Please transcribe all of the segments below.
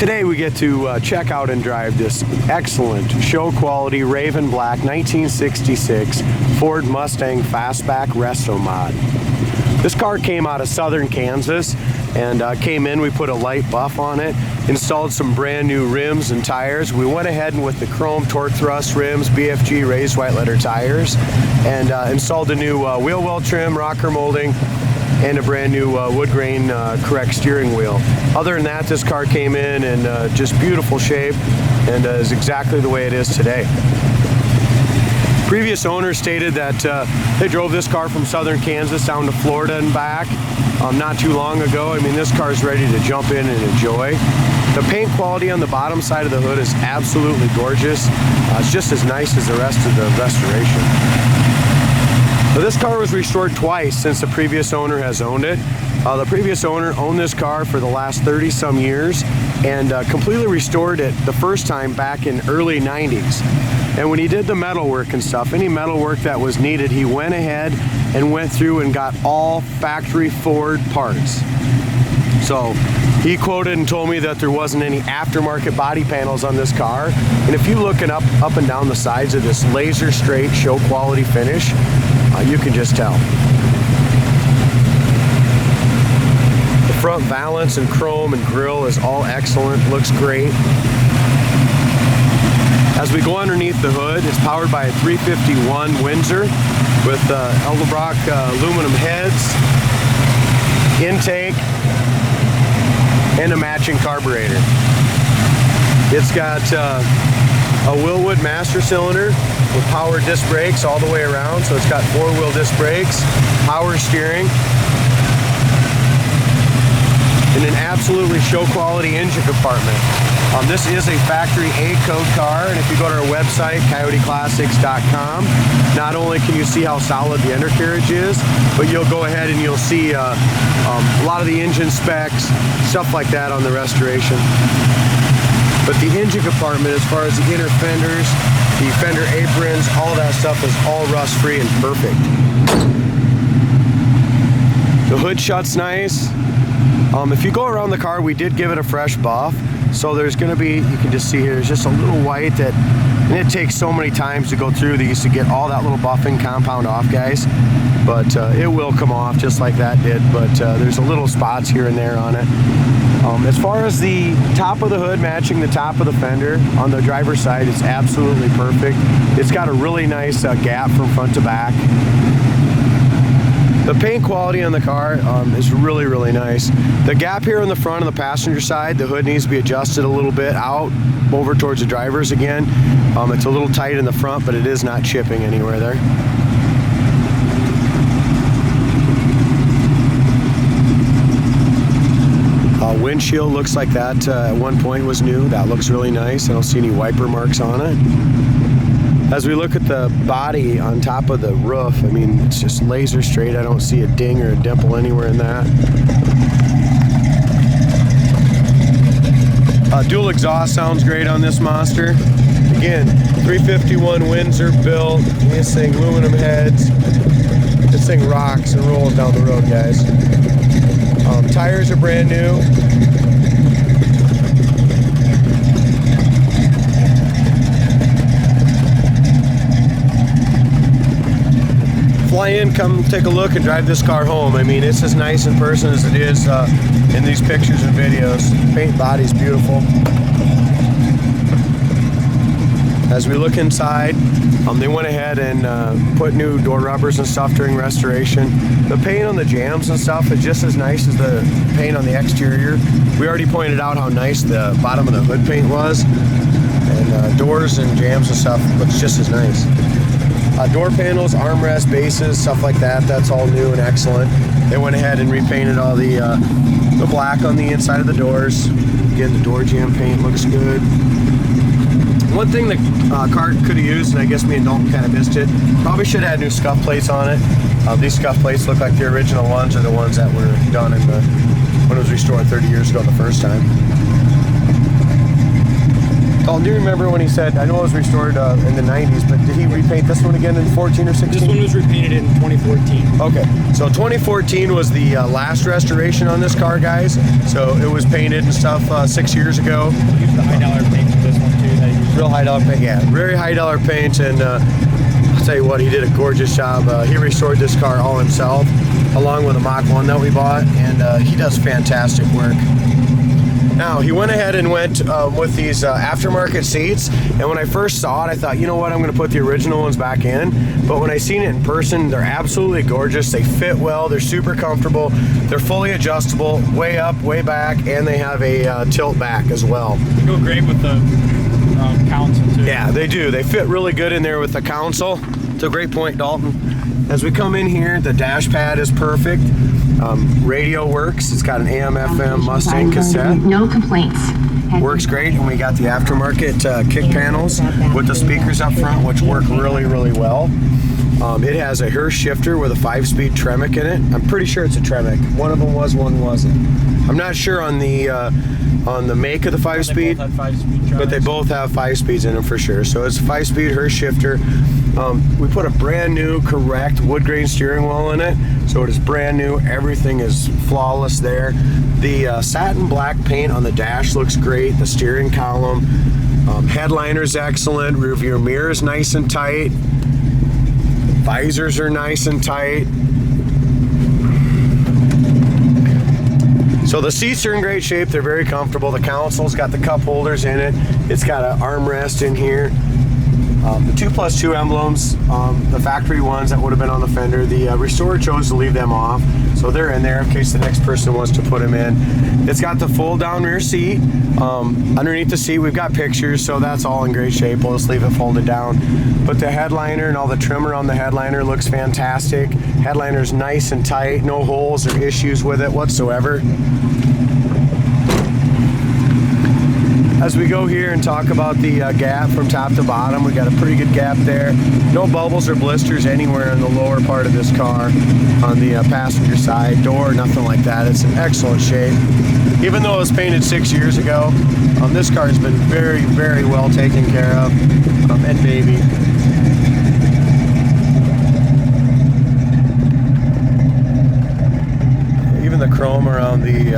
Today we get to check out and drive this excellent show quality Raven Black 1966 Ford Mustang Fastback Restomod. This car came out of southern Kansas and came in, we put a light buff on it, installed some brand new rims and tires. We went ahead and with the chrome torque thrust rims, BFG raised white letter tires, and installed a new wheel well trim, rocker molding, and a brand new wood grain correct steering wheel. Other than that, this car came in just beautiful shape and is exactly the way it is today. Previous owner stated that they drove this car from southern Kansas down to Florida and back not too long ago. I mean, this car is ready to jump in and enjoy. The paint quality on the bottom side of the hood is absolutely gorgeous. It's just as nice as the rest of the restoration. So this car was restored twice since the previous owner has owned it. The previous owner owned this car for the last 30-some years and completely restored it the first time back in early 90s. And when he did the metal work and stuff, any metal work that was needed, he went ahead and went through and got all factory Ford parts. So he quoted and told me that there wasn't any aftermarket body panels on this car. And if you look up and down the sides of this laser straight show quality finish, you can just tell. The front valance and chrome and grille is all excellent, looks great. As we go underneath the hood, it's powered by a 351 Windsor with Edelbrock aluminum heads, intake, and a matching carburetor. It's got a Willwood master cylinder with power disc brakes all the way around, so it's got four-wheel disc brakes, power steering, and an absolutely show quality engine compartment. This is a factory A-code car, and if you go to our website, coyoteclassics.com, not only can you see how solid the undercarriage is, but you'll go ahead and you'll see a lot of the engine specs, stuff like that on the restoration. But the engine compartment, as far as the inner fenders, the fender aprons, all that stuff is all rust-free and perfect. The hood shuts nice. If you go around the car, we did give it a fresh buff. So there's going to be, you can just see here, there's just a little white that, and it takes so many times to go through these to get all that little buffing compound off, guys. But it will come off just like that did, but there's a little spots here and there on it. As far as the top of the hood matching the top of the fender on the driver's side, it's absolutely perfect. It's got a really nice gap from front to back. The paint quality on the car is really, really nice. The gap here in the front on the passenger side, the hood needs to be adjusted a little bit out over towards the drivers again. It's a little tight in the front, but it is not chipping anywhere there. Windshield looks like that at one point was new. That looks really nice. I don't see any wiper marks on it. As we look at the body on top of the roof, I mean, it's just laser straight. I don't see a ding or a dimple anywhere in that. Dual exhaust sounds great on this monster. Again, 351 Windsor built. This thing, aluminum heads. This thing rocks and rolls down the road, guys. Tires are brand new. Fly in, come take a look and drive this car home. I mean, it's as nice in person as it is in these pictures and videos. Paint body's beautiful. As we look inside, they went ahead and put new door rubbers and stuff during restoration. The paint on the jambs and stuff is just as nice as the paint on the exterior. We already pointed out how nice the bottom of the hood paint was. And doors and jambs and stuff looks just as nice. Door panels, armrest, bases, stuff like that, that's all new and excellent. They went ahead and repainted all the black on the inside of the doors. Again, the door jamb paint looks good. One thing the car could have used, and I guess me and Dalton kind of missed it, probably should have had new scuff plates on it. These scuff plates look like the original ones, or the ones that were done when it was restored 30 years ago the first time. Dalton, do you remember when he said, I know it was restored in the 90s, but did he repaint this one again in 14 or 16? This one was repainted in 2014. Okay, so 2014 was the last restoration on this car, guys. So it was painted and stuff 6 years ago. We used the high dollar paint for this one too. That Real high dollar paint, yeah, very high dollar paint, and I'll tell you what, he did a gorgeous job. He restored this car all himself, along with a Mach 1 that we bought, and he does fantastic work. Now, he went ahead and went with these aftermarket seats, and when I first saw it, I thought, you know what, I'm going to put the original ones back in. But when I seen it in person, they're absolutely gorgeous. They fit well, they're super comfortable, they're fully adjustable, way up, way back, and they have a tilt back as well. They go great with the console too. Yeah, they do. They fit really good in there with the console. It's a great point, Dalton. As we come in here, the dash pad is perfect. Radio works. It's got an AM/FM Mustang cassette. No complaints. Works great, and we got the aftermarket kick panels with the speakers up front, which work really, really well. It has a Hirsch shifter with a 5-speed Tremec in it. I'm pretty sure it's a Tremec. One of them was, one wasn't. I'm not sure on the make of the 5-speed, but they both have 5 speeds in them for sure. So it's a 5-speed Hirsch shifter. We put a brand new, correct wood grain steering wheel in it, so it is brand new. Everything is flawless there. The satin black paint on the dash looks great. The steering column, headliner's excellent. Rear view mirror is nice and tight. Visors are nice and tight. So the seats are in great shape. They're very comfortable. The console's got the cup holders in it. It's got an armrest in here. The 2+2 emblems, the factory ones that would have been on the fender, the restorer chose to leave them off, so they're in there in case the next person wants to put them in. It's got the fold down rear seat. Underneath the seat we've got pictures, so that's all in great shape. We'll just leave it folded down. But the headliner and all the trimmer on the headliner looks fantastic. Headliner's nice and tight, no holes or issues with it whatsoever. As we go here and talk about the gap from top to bottom, we got a pretty good gap there. No bubbles or blisters anywhere in the lower part of this car on the passenger side door, nothing like that. It's in excellent shape. Even though it was painted 6 years ago, this car has been very, very well taken care of, and baby. Even the chrome around the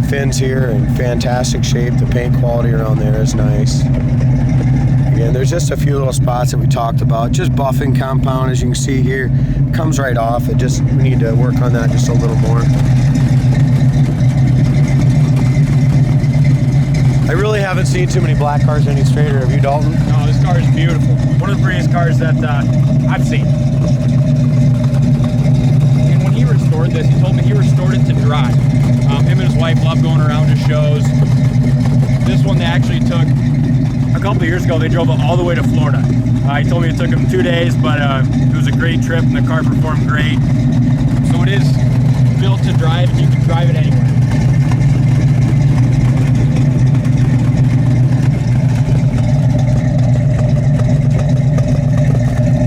fins here in fantastic shape. The paint quality around there is nice. Again, there's just a few little spots that we talked about. Just buffing compound, as you can see here, comes right off. We need to work on that just a little more. I really haven't seen too many black cars any straighter. Have you, Dalton? No, this car is beautiful. One of the prettiest cars that I've seen. And when he restored this, he told me he restored it to drive. Him and his wife love going around to shows. This one they actually took a couple of years ago. They drove it all the way to Florida. He told me it took him 2 days, but it was a great trip and the car performed great. So it is built to drive, and you can drive it anywhere.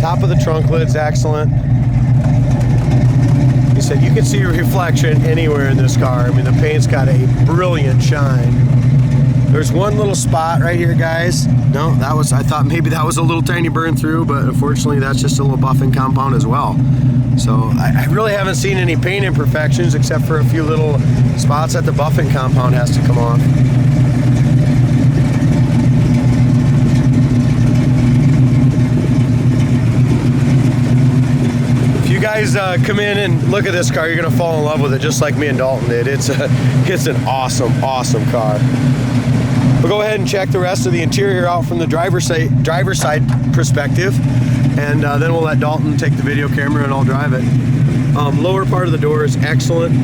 Top of the trunk lid's excellent. He said you can see your reflection anywhere in this car. I mean, the paint's got a brilliant shine. There's one little spot right here, guys. No, I thought maybe that was a little tiny burn through, but unfortunately that's just a little buffing compound as well. So I really haven't seen any paint imperfections except for a few little spots that the buffing compound has to come off. Guys, come in and look at this car. You're gonna fall in love with it just like me and Dalton did. It's an awesome car. We'll go ahead and check the rest of the interior out from the driver's side perspective, and then we'll let Dalton take the video camera and I'll drive it. Lower part of the door is excellent.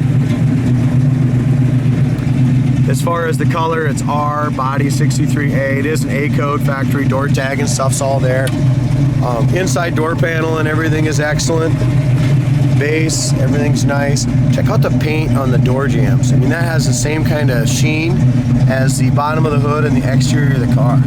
As far as the color, it's R, body 63A. It is an A code, factory door tag and stuff's all there. Inside door panel and everything is excellent. Base, everything's nice. Check out the paint on the door jambs. I mean, that has the same kind of sheen as the bottom of the hood and the exterior of the car.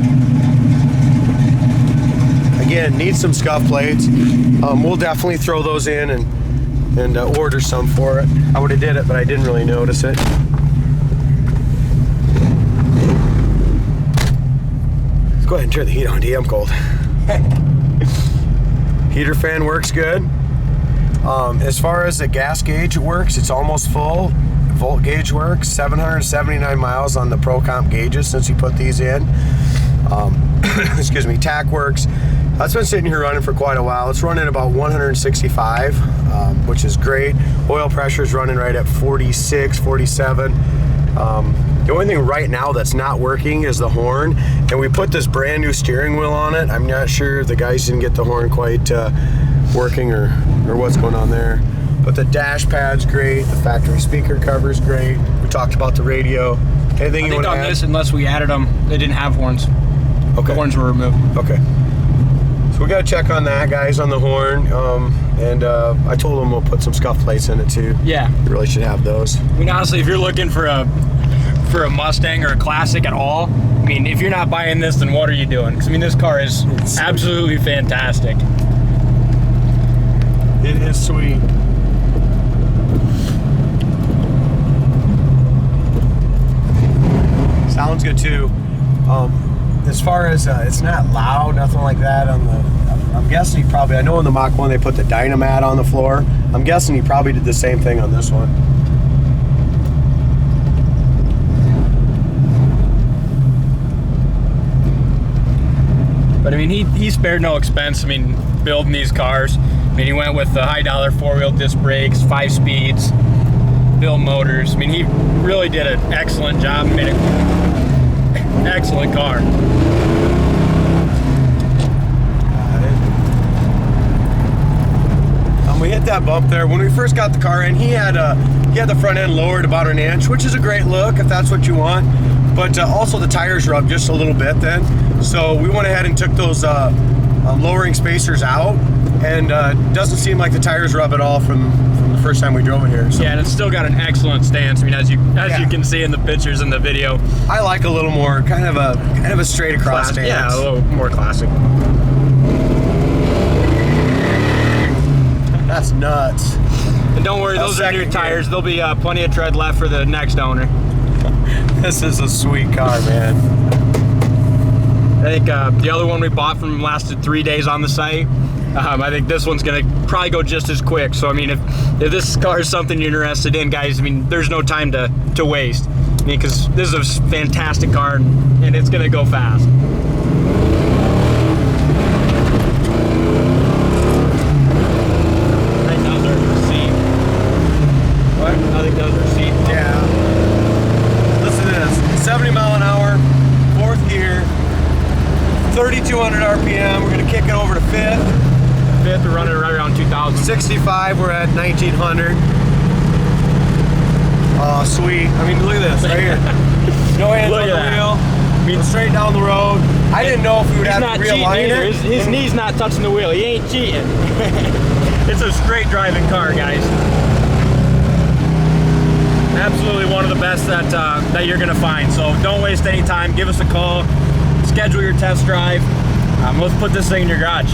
Again, needs some scuff plates. We'll definitely throw those in and order some for it. I would have did it, but I didn't really notice it. Go ahead and turn the heat on, D. I'm cold. Heater fan works good. As far as the gas gauge works, it's almost full. Volt gauge works. 779 miles on the Pro Comp gauges since you put these in. Excuse me. Tack works. That's been sitting here running for quite a while. It's running about 165, which is great. Oil pressure is running right at 46, 47. The only thing right now that's not working is the horn, and we put this brand new steering wheel on it. I'm not sure if the guys didn't get the horn quite working or what's going on there. But the dash pad's great. The factory speaker cover's great. We talked about the radio. Anything you want to add? I think on this, unless we added them, they didn't have horns. Okay. The horns were removed. Okay. So we got to check on that, guys, on the horn. And I told them we'll put some scuff plates in it too. Yeah. You really should have those. I mean, honestly, if you're looking for a Mustang or a classic at all, I mean, if you're not buying this, then what are you doing? Because I mean, this car is absolutely fantastic. It is sweet. Sounds good too. As far as it's not loud, nothing like that on the. I'm guessing he probably. I know in the Mach 1 they put the Dynamat on the floor. I'm guessing he probably did the same thing on this one. But I mean, he spared no expense. I mean, building these cars. I mean, he went with the high dollar 4-wheel disc brakes, 5 speeds, built motors. I mean, he really did an excellent job. Made an excellent car. We hit that bump there when we first got the car in. He had the front end lowered about an inch, which is a great look if that's what you want. But also the tires rubbed just a little bit then. So we went ahead and took those lowering spacers out, and doesn't seem like the tires rub at all from the first time we drove it here. So. Yeah, and it's still got an excellent stance. I mean, as you can see in the pictures in the video. I like a little more kind of a straight across stance. Yeah, a little more classic. That's nuts. And don't worry, those are new tires. There'll be plenty of tread left for the next owner. This is a sweet car, man. I think the other one we bought from him lasted 3 days on the site. I think this one's gonna probably go just as quick. So I mean, if this car is something you're interested in, guys, I mean, there's no time to waste. I mean, because this is a fantastic car and it's gonna go fast. I think those are seat. Yeah. Listen to this. 70 mile an hour, 4th gear, 3,200 RPM. We're going to kick it over to 5th. 5th, we're running right around 2,000. 65, we're at 1,900. Oh, sweet. I mean, look at this right here. No hands on the wheel. I mean, straight down the road. I didn't know if we would have to realign it. His knee's not touching the wheel. He ain't cheating. It's a straight driving car, guys. Absolutely one of the best that you're gonna find. So don't waste any time. Give us a call. Schedule your test drive. Let's put this thing in your garage.